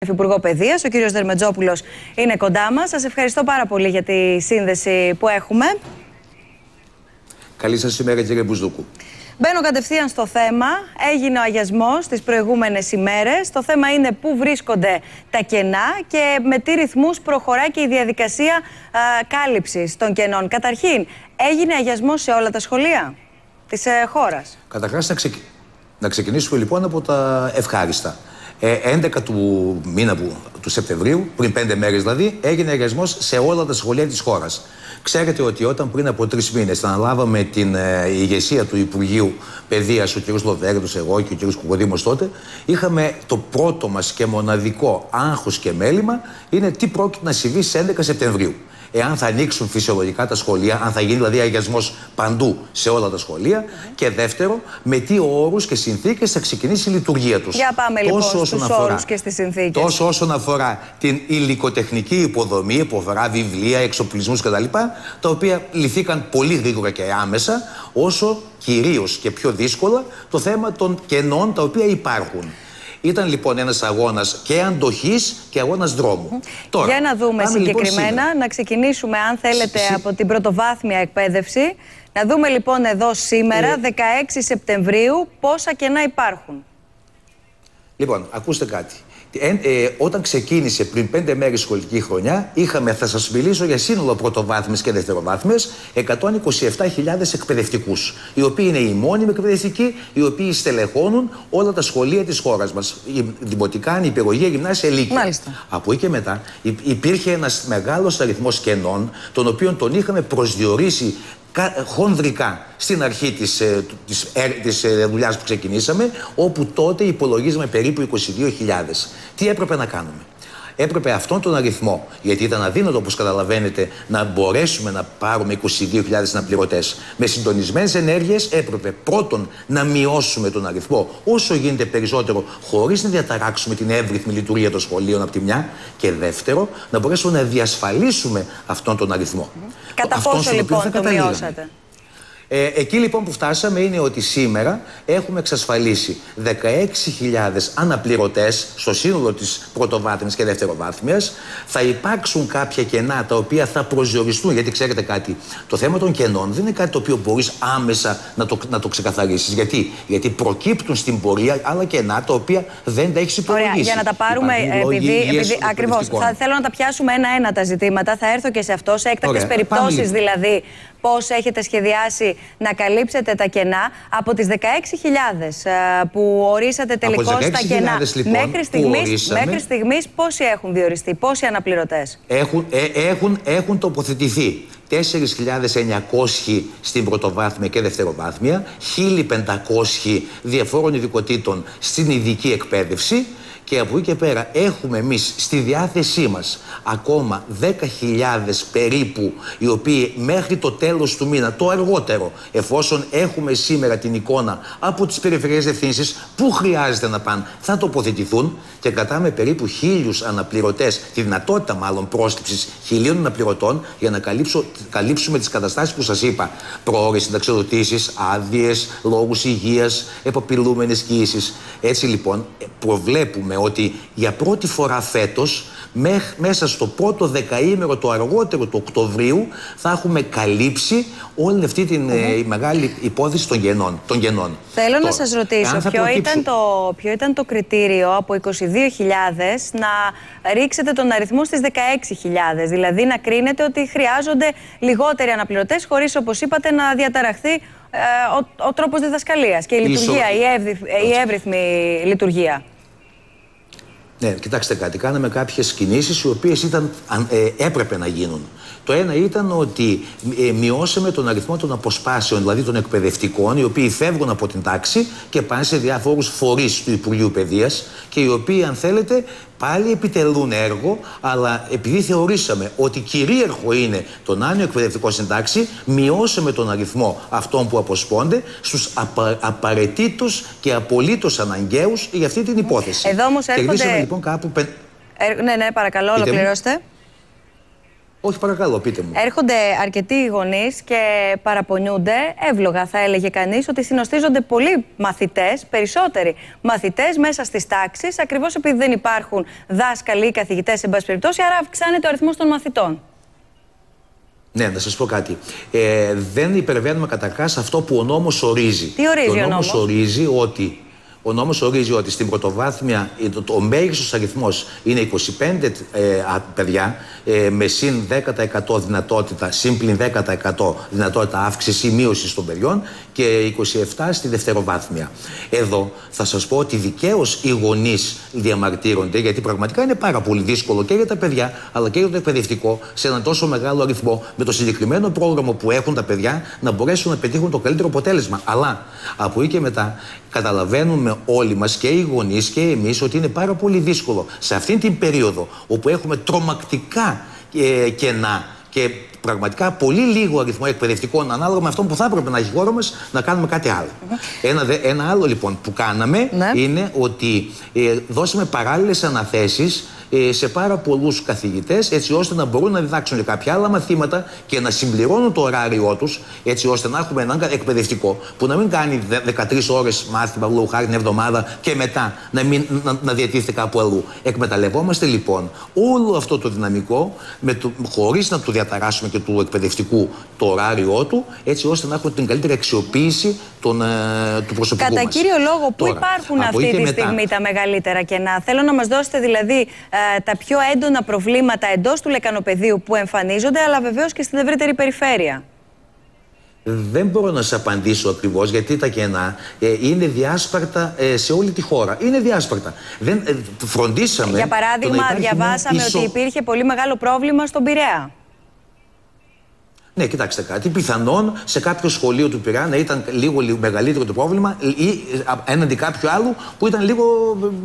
Υφυπουργό Παιδείας, ο κύριος Δερμετζόπουλος είναι κοντά μας. Σας ευχαριστώ πάρα πολύ για τη σύνδεση που έχουμε. Καλή σας ημέρα, κύριε Μπουζδούκου. Μπαίνω κατευθείαν στο θέμα. Έγινε ο αγιασμός τις προηγούμενες ημέρες. Το θέμα είναι πού βρίσκονται τα κενά και με τι ρυθμούς προχωράει και η διαδικασία κάλυψης των κενών. Καταρχήν, έγινε αγιασμός σε όλα τα σχολεία της χώρας? Καταρχάς, να ξεκινήσουμε λοιπόν από τα ευχάριστα. 11 του μήνα του Σεπτεμβρίου, πριν 5 μέρες δηλαδή, έγινε αγιασμός σε όλα τα σχολεία της χώρας. Ξέρετε ότι όταν πριν από 3 μήνες αναλάβαμε την ηγεσία του Υπουργείου Παιδείας, ο κ. Λοβέρδος, εγώ και ο κ. Κουκοδήμος τότε, είχαμε το πρώτο μας και μοναδικό άγχος και μέλημα είναι τι πρόκειται να συμβεί στις 11 Σεπτεμβρίου. Εάν θα ανοίξουν φυσιολογικά τα σχολεία, αν θα γίνει δηλαδή αγιασμός παντού σε όλα τα σχολεία. Και δεύτερο, με τι όρους και συνθήκες θα ξεκινήσει η λειτουργία τους. Για πάμε λοιπόν στους όρους και στις συνθήκες. Τόσο όσον αφορά την υλικοτεχνική υποδομή, που αφορά βιβλία, εξοπλισμούς κτλ., τα οποία λυθήκαν πολύ γρήγορα και άμεσα, όσο κυρίως και πιο δύσκολα το θέμα των κενών τα οποία υπάρχουν. Ήταν λοιπόν ένας αγώνας και αντοχής και αγώνας δρόμου. Τώρα, για να δούμε συγκεκριμένα, λοιπόν, να ξεκινήσουμε αν θέλετε από την πρωτοβάθμια εκπαίδευση. Να δούμε λοιπόν εδώ σήμερα, 16 Σεπτεμβρίου, πόσα κενά υπάρχουν. Λοιπόν, ακούστε κάτι. Όταν ξεκίνησε πριν 5 μέρες σχολική χρονιά, είχαμε, θα σας μιλήσω για σύνολο πρωτοβάθμιες και δευτεροβάθμιες, 127.000 εκπαιδευτικούς, οι οποίοι είναι οι μόνιμοι εκπαιδευτικοί, οι οποίοι στελεχώνουν όλα τα σχολεία της χώρας μας. Δημοτικά, νηπιαγωγεία, γυμνάσια, λύκεια. Μάλιστα. Από εκεί και μετά υπήρχε ένας μεγάλος αριθμός κενών, τον οποίον τον είχαμε προσδιορίσει χονδρικά στην αρχή της δουλειάς που ξεκινήσαμε, όπου τότε υπολογίζαμε περίπου 22.000. Τι έπρεπε να κάνουμε? Έπρεπε αυτόν τον αριθμό, γιατί ήταν αδύνατο, όπως καταλαβαίνετε, να μπορέσουμε να πάρουμε 22.000 αναπληρωτές. Με συντονισμένες ενέργειες έπρεπε πρώτον να μειώσουμε τον αριθμό όσο γίνεται περισσότερο, χωρίς να διαταράξουμε την εύρυθμη λειτουργία των σχολείων από τη μια, και δεύτερο, να μπορέσουμε να διασφαλίσουμε αυτόν τον αριθμό. Κατά πόσο λοιπόν το μειώσατε? Εκεί λοιπόν που φτάσαμε είναι ότι σήμερα έχουμε εξασφαλίσει 16.000 αναπληρωτές στο σύνολο της πρωτοβάθμιας και δευτεροβάθμιας. Θα υπάρξουν κάποια κενά τα οποία θα προσδιοριστούν, γιατί ξέρετε κάτι, το θέμα των κενών δεν είναι κάτι το οποίο μπορείς άμεσα να το ξεκαθαρίσεις. Γιατί προκύπτουν στην πορεία άλλα κενά τα οποία δεν τα έχεις υπολογίσει. Ωραία, για να τα πάρουμε, επειδή ακριβώς θέλω να τα πιάσουμε ένα-ένα τα ζητήματα, θα έρθω και σε αυτό, σε έκτακτες περιπτώσεις δηλαδή. Πώς έχετε σχεδιάσει να καλύψετε τα κενά από τις 16.000 που ορίσατε τελικώς τα κενά? Λοιπόν, μέχρι στιγμής πόσοι έχουν διοριστεί, πόσοι αναπληρωτές? Έχουν τοποθετηθεί 4.900 στην πρωτοβάθμια και δευτεροβάθμια, 1.500 διαφόρων ειδικοτήτων στην ειδική εκπαίδευση. Και από εκεί και πέρα έχουμε εμείς στη διάθεσή μας ακόμα 10.000 περίπου, οι οποίοι μέχρι το τέλος του μήνα, το αργότερο, εφόσον έχουμε σήμερα την εικόνα από τις περιφερειακές διευθύνσεις που χρειάζεται να πάνε, θα τοποθετηθούν, και κρατάμε περίπου 1.000 αναπληρωτές, τη δυνατότητα μάλλον πρόσληψης 1.000 αναπληρωτών, για να καλύψουμε τις καταστάσεις που σας είπα. Πρόωρες συνταξιοδοτήσεις, άδειες, λόγους υγείας, επαπειλούμενες κοίησεις. Έτσι λοιπόν προβλέπουμε ότι για πρώτη φορά φέτος, μέσα στο πρώτο δεκαήμερο το αργότερο του Οκτωβρίου, θα έχουμε καλύψει όλη αυτή την μεγάλη υπόθεση των κενών. Θέλω να σας ρωτήσω, ποιο ήταν το κριτήριο από 22.000 να ρίξετε τον αριθμό στις 16.000, δηλαδή να κρίνετε ότι χρειάζονται λιγότεροι αναπληρωτές, χωρίς, όπως είπατε, να διαταραχθεί ο τρόπος διδασκαλίας και η λειτουργία, η εύρυθμη λειτουργία? Ναι, κοιτάξτε κάτι. Κάναμε κάποιες κινήσεις οι οποίες έπρεπε να γίνουν. Το ένα ήταν ότι μειώσαμε τον αριθμό των αποσπάσεων, δηλαδή των εκπαιδευτικών, οι οποίοι φεύγουν από την τάξη και πάνε σε διάφορους φορείς του Υπουργείου Παιδείας, και οι οποίοι, αν θέλετε, πάλι επιτελούν έργο, αλλά επειδή θεωρήσαμε ότι κυρίαρχο είναι το να είναι ο εκπαιδευτικός στην τάξη, μειώσαμε τον αριθμό αυτών που αποσπώνται στους απαραίτητους και απολύτως αναγκαίους για αυτή την υπόθεση. Εδώ όμως έρχονται... λοιπόν κάπου... Ναι, παρακαλώ, ολοκληρώστε. Όχι, παρακαλώ, πείτε μου. Έρχονται αρκετοί γονείς και παραπονιούνται, εύλογα θα έλεγε κανείς, ότι συνοστίζονται πολλοί μαθητές, περισσότεροι μαθητές μέσα στις τάξεις, ακριβώς επειδή δεν υπάρχουν δάσκαλοι ή καθηγητές, εν πάση περιπτώσει, άρα αυξάνεται ο αριθμός των μαθητών. Ναι, να σας πω κάτι. Δεν υπερβαίνουμε καταρχάς αυτό που ο νόμος ορίζει. Τι ορίζει ο νόμος? Ο νόμος ορίζει ότι στην πρωτοβάθμια ο μέγιστος αριθμός είναι 25 παιδιά με συν 10% δυνατότητα, συν πλην 10% δυνατότητα αύξηση ή μείωση των παιδιών και 27 στη δευτεροβάθμια. Εδώ θα σας πω ότι δικαίως οι γονείς διαμαρτύρονται, γιατί πραγματικά είναι πάρα πολύ δύσκολο και για τα παιδιά αλλά και για το εκπαιδευτικό σε έναν τόσο μεγάλο αριθμό με το συγκεκριμένο πρόγραμμα που έχουν τα παιδιά να μπορέσουν να πετύχουν το καλύτερο αποτέλεσμα. Αλλά από εκεί και μετά καταλαβαίνουμε όλοι μας και οι γονείς και εμείς ότι είναι πάρα πολύ δύσκολο σε αυτήν την περίοδο όπου έχουμε τρομακτικά κενά και πραγματικά πολύ λίγο αριθμό εκπαιδευτικών ανάλογα με αυτό που θα έπρεπε να έχει η χώρα μας, να κάνουμε κάτι άλλο. Ένα άλλο λοιπόν που κάναμε είναι ότι δώσαμε παράλληλες αναθέσεις σε πάρα πολλούς καθηγητές, έτσι ώστε να μπορούν να διδάξουν κάποια άλλα μαθήματα και να συμπληρώνουν το ωράριό τους, έτσι ώστε να έχουμε έναν εκπαιδευτικό που να μην κάνει 13 ώρες μάθημα λόγω χάρη την εβδομάδα και μετά να διατίθεται κάπου αλλού. Εκμεταλλευόμαστε λοιπόν όλο αυτό το δυναμικό χωρίς να του διαταράσουμε και του εκπαιδευτικού το ωράριό του, έτσι ώστε να έχουμε την καλύτερη αξιοποίηση του προσωπικού μας. Κατά κύριο λόγο, πού υπάρχουν αυτή τη στιγμή τα μεγαλύτερα κενά? Θέλω να μας δώσετε δηλαδή τα πιο έντονα προβλήματα εντός του λεκανοπεδίου που εμφανίζονται, αλλά βεβαίως και στην ευρύτερη περιφέρεια. Δεν μπορώ να σας απαντήσω ακριβώς, γιατί τα κενά είναι διάσπαρτα σε όλη τη χώρα. Είναι διάσπαρτα. Φροντίσαμε. Για παράδειγμα, διαβάσαμε ότι υπήρχε πολύ μεγάλο πρόβλημα στον Πειραιά. Ναι, κοιτάξτε κάτι. Πιθανόν σε κάποιο σχολείο του Πειραιά να ήταν λίγο μεγαλύτερο το πρόβλημα ή έναντι κάποιου άλλου που ήταν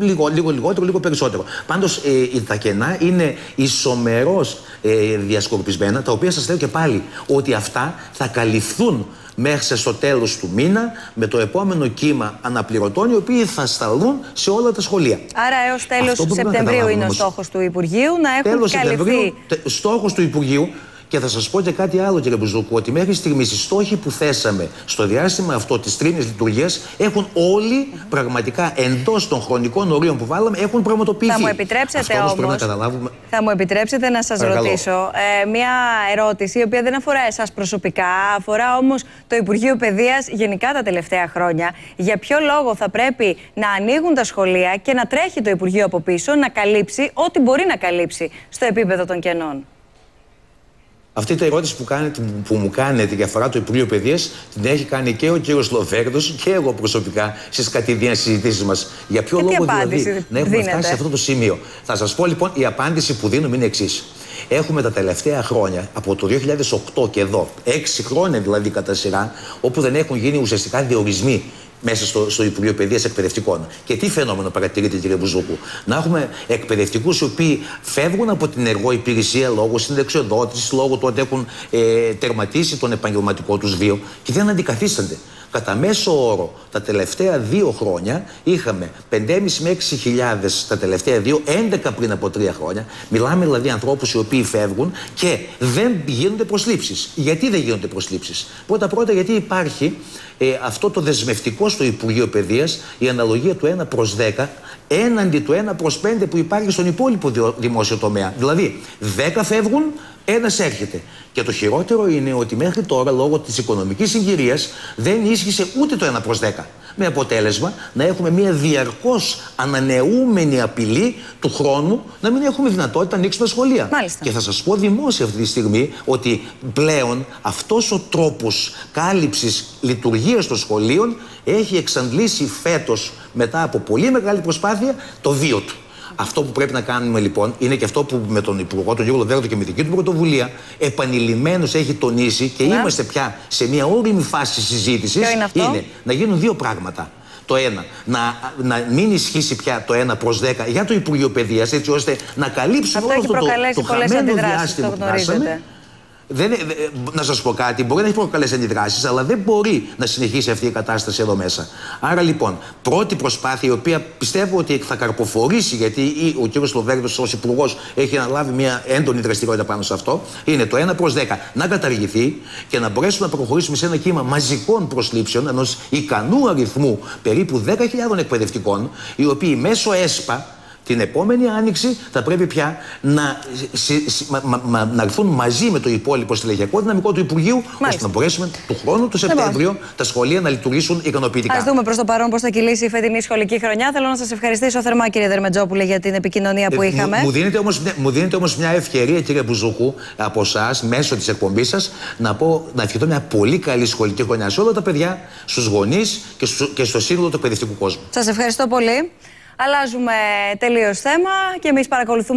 λίγο λιγότερο, λίγο περισσότερο. Πάντως τα κενά είναι ισομερώς διασκορπισμένα, τα οποία σας λέω και πάλι ότι αυτά θα καλυφθούν μέχρι στο τέλος του μήνα με το επόμενο κύμα αναπληρωτών, οι οποίοι θα σταλούν σε όλα τα σχολεία. Άρα έως τέλος Σεπτεμβρίου είναι ο στόχος του Υπουργείου να έχουν καλυφθεί. Στόχος του Υπουργείου. Και θα σας πω και κάτι άλλο, κύριε Μπουζούκου, ότι μέχρι στιγμής οι στόχοι που θέσαμε στο διάστημα αυτό της τρίμηνης λειτουργίας έχουν όλοι πραγματικά εντός των χρονικών ορίων που βάλαμε έχουν πραγματοποιηθεί. Θα μου επιτρέψετε θα μου επιτρέψετε να σας ρωτήσω μια ερώτηση η οποία δεν αφορά εσάς προσωπικά, αφορά όμως το Υπουργείο Παιδείας γενικά τα τελευταία χρόνια. Για ποιο λόγο θα πρέπει να ανοίγουν τα σχολεία και να τρέχει το Υπουργείο από πίσω να καλύψει ό,τι μπορεί να καλύψει στο επίπεδο των κενών? Αυτή η ερώτηση που μου κάνετε για αφορά το Υπουργείο Παιδείας την έχει κάνει και ο κύριος Λοβέρδος και εγώ προσωπικά στις κατηδίαν συζητήσεις μας. Για ποιο λόγο δηλαδή να έχουμε φτάσει σε αυτό το σημείο? Θα σας πω λοιπόν, η απάντηση που δίνουμε είναι εξής. Έχουμε τα τελευταία χρόνια, από το 2008 και εδώ, 6 χρόνια δηλαδή κατά σειρά, όπου δεν έχουν γίνει ουσιαστικά διορισμοί μέσα στο Υπουργείο Παιδείας εκπαιδευτικών. Και τι φαινόμενο παρατηρείται, κύριε Μπουζούκου? Να έχουμε εκπαιδευτικούς οι οποίοι φεύγουν από την ενεργό υπηρεσία λόγω συνταξιοδότησης, λόγω του ότι έχουν τερματίσει τον επαγγελματικό τους βίο και δεν αντικαθίστανται. Κατά μέσο όρο, τα τελευταία 2 χρόνια είχαμε 5.500 με 6.000 τα τελευταία 2, 11 πριν από 3 χρόνια. Μιλάμε δηλαδή ανθρώπους οι οποίοι φεύγουν και δεν γίνονται προσλήψεις. Γιατί δεν γίνονται προσλήψεις? Πρώτα-πρώτα γιατί υπάρχει αυτό το δεσμευτικό στο Υπουργείο Παιδείας, η αναλογία του 1/10 έναντι του 1/5 που υπάρχει στον υπόλοιπο δημόσιο τομέα. Δηλαδή 10 φεύγουν, ένας έρχεται. Και το χειρότερο είναι ότι μέχρι τώρα, λόγω της οικονομικής συγκυρίας, δεν ίσχυσε ούτε το 1/10. Με αποτέλεσμα να έχουμε μια διαρκώς ανανεούμενη απειλή του χρόνου να μην έχουμε δυνατότητα να ανοίξουμε τα σχολεία. Μάλιστα. Και θα σας πω δημόσια αυτή τη στιγμή ότι πλέον αυτός ο τρόπος κάλυψης λειτουργίας των σχολείων έχει εξαντλήσει φέτος, μετά από πολύ μεγάλη προσπάθεια, το βίο του. Αυτό που πρέπει να κάνουμε λοιπόν είναι και αυτό που με τον Υπουργό, τον Γιώργο Λοβέρδο, και με δική του πρωτοβουλία επανειλημμένως έχει τονίσει και είμαστε πια σε μια όριμη φάση συζήτησης. Είναι να γίνουν 2 πράγματα. Το ένα, να μην ισχύσει πια το 1/10 για το Υπουργείο Παιδείας, έτσι ώστε να καλύψουμε όλο αυτό το χαμένο διάστημα που χάσαμε. να σας πω κάτι, μπορεί να έχει προκαλέσει αντιδράσεις, αλλά δεν μπορεί να συνεχίσει αυτή η κατάσταση εδώ μέσα. Άρα λοιπόν, πρώτη προσπάθεια, η οποία πιστεύω ότι θα καρποφορήσει, γιατί ο κ. Λοβέρδος ως υπουργός έχει αναλάβει μια έντονη δραστηριότητα πάνω σε αυτό, είναι το 1/10 να καταργηθεί και να μπορέσουμε να προχωρήσουμε σε ένα κύμα μαζικών προσλήψεων ενός ικανού αριθμού περίπου 10.000 εκπαιδευτικών, οι οποίοι μέσω ΕΣΠΑ την επόμενη άνοιξη θα πρέπει πια να έρθουν μαζί με το υπόλοιπο στελεχειακό δυναμικό του Υπουργείου, ώστε να μπορέσουμε του χρόνου, το Σεπτέμβριο, τα σχολεία να λειτουργήσουν ικανοποιητικά. Ας δούμε προς το παρόν πώς θα κυλήσει η φετινή σχολική χρονιά. Θέλω να σας ευχαριστήσω θερμά, κύριε Δερμετζόπουλε, για την επικοινωνία που είχαμε. Μου δίνετε όμως μια ευκαιρία, κύριε Μπουζούκου, από εσάς, μέσω της εκπομπής σας, να ευχηθώ μια πολύ καλή σχολική χρονιά σε όλα τα παιδιά, στους γονείς και στο σύνολο του εκπαιδευτικού κόσμου. Σας ευχαριστώ πολύ. Αλλάζουμε τελείως θέμα και εμείς παρακολουθούμε.